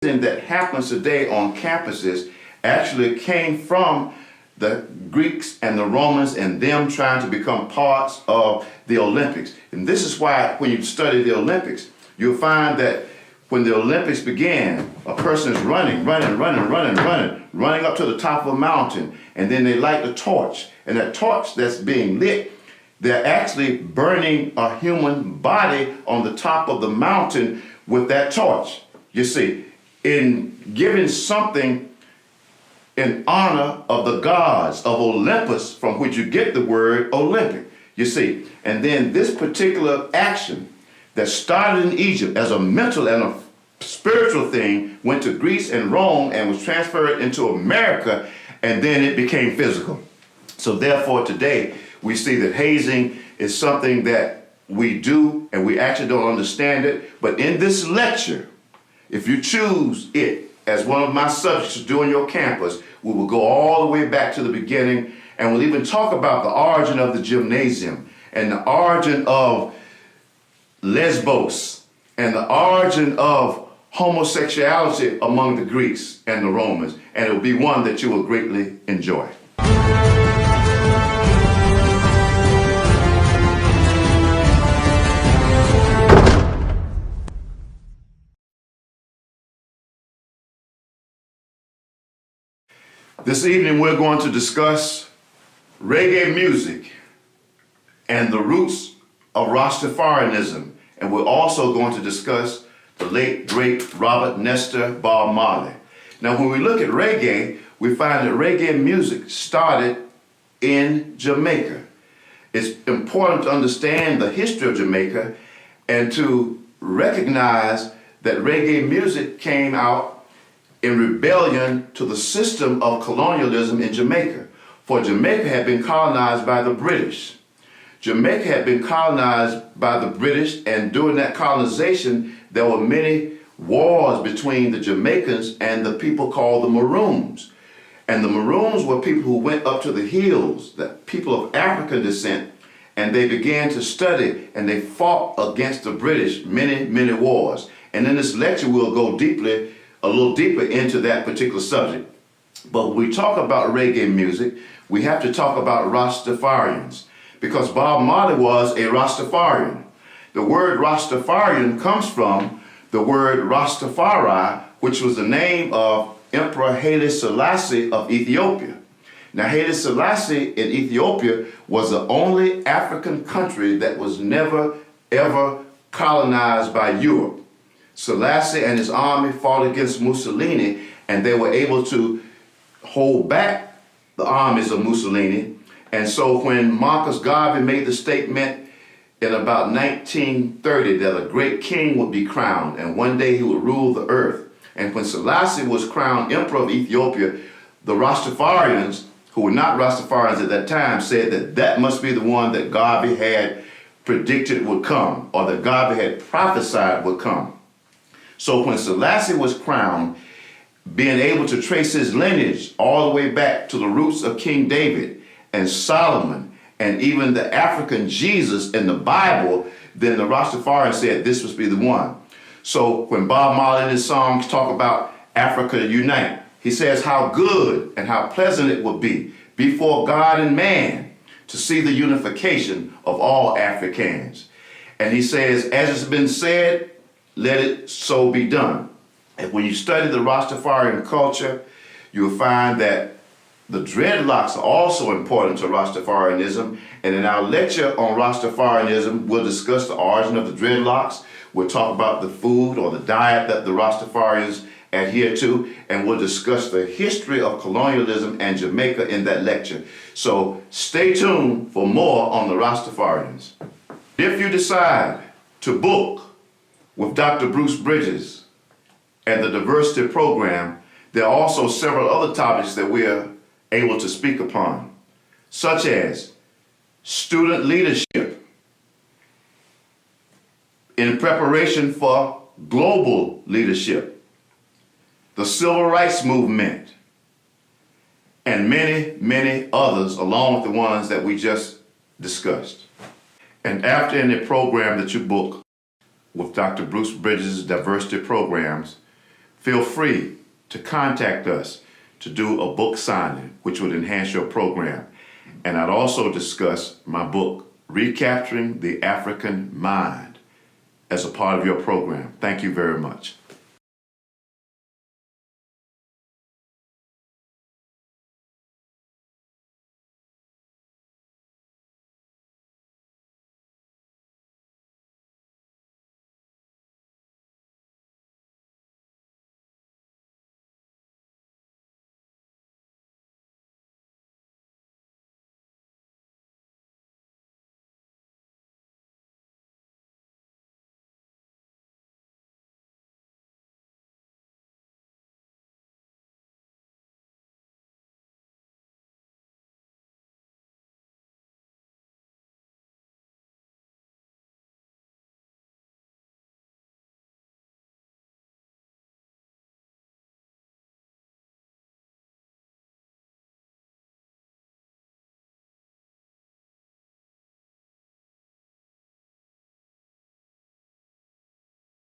that happens today on campuses actually came from the Greeks and the Romans and them trying to become parts of the Olympics. And this is why when you study the Olympics, you'll find that when the Olympics began, a person is running up to the top of a mountain, and then they light the torch. And that torch that's being lit, they're actually burning a human body on the top of the mountain with that torch. You see, in giving something in honor of the gods of Olympus, from which you get the word Olympic, you see. And then this particular action that started in Egypt as a mental and a spiritual thing went to Greece and Rome and was transferred into America, and then it became physical. So therefore today we see that hazing is something that we do and we actually don't understand it. But in this lecture, if you choose it as one of my subjects to do on your campus, we will go all the way back to the beginning, and we'll even talk about the origin of the gymnasium and the origin of Lesbos and the origin of homosexuality among the Greeks and the Romans, and it will be one that you will greatly enjoy. This evening we're going to discuss reggae music and the roots of Rastafarianism, and we're also going to discuss the late, great Robert Nesta Bob Marley. Now when we look at reggae, we find that reggae music started in Jamaica. It's important to understand the history of Jamaica and to recognize that reggae music came out in rebellion to the system of colonialism in Jamaica. For Jamaica had been colonized by the British. Jamaica had been colonized by the British, and during that colonization, there were many wars between the Jamaicans and the people called the Maroons. And the Maroons were people who went up to the hills, the people of African descent, and they began to study, and they fought against the British many wars. And in this lecture, we'll go a little deeper into that particular subject. But when we talk about reggae music, we have to talk about Rastafarians, because Bob Marley was a Rastafarian. The word Rastafarian comes from the word Rastafari, which was the name of Emperor Haile Selassie of Ethiopia. Now Haile Selassie in Ethiopia was the only African country that was never ever colonized by Europe. Selassie and his army fought against Mussolini, and they were able to hold back the armies of Mussolini. And so when Marcus Garvey made the statement in about 1930 that a great king would be crowned and one day he would rule the earth, and when Selassie was crowned emperor of Ethiopia, the Rastafarians, who were not Rastafarians at that time, said that that must be the one that Garvey had predicted would come, or that Garvey had prophesied would come. So when Selassie was crowned, being able to trace his lineage all the way back to the roots of King David and Solomon and even the African Jesus in the Bible, then the Rastafarian said this must be the one. So when Bob Marley in his songs talk about Africa unite, he says how good and how pleasant it would be before God and man to see the unification of all Africans. And he says, as it's been said, let it so be done. And when you study the Rastafarian culture, you'll find that the dreadlocks are also important to Rastafarianism. And in our lecture on Rastafarianism, we'll discuss the origin of the dreadlocks. We'll talk about the food or the diet that the Rastafarians adhere to, and we'll discuss the history of colonialism and Jamaica in that lecture. So stay tuned for more on the Rastafarians. If you decide to book with Dr. Bruce Bridges and the diversity program, there are also several other topics that we're able to speak upon, such as student leadership in preparation for global leadership, the civil rights movement, and many others, along with the ones that we just discussed. And after any program that you book with Dr. Bruce Bridges' diversity programs, feel free to contact us to do a book signing, which would enhance your program. And I'd also discuss my book, Recapturing the African Mind, as a part of your program. Thank you very much.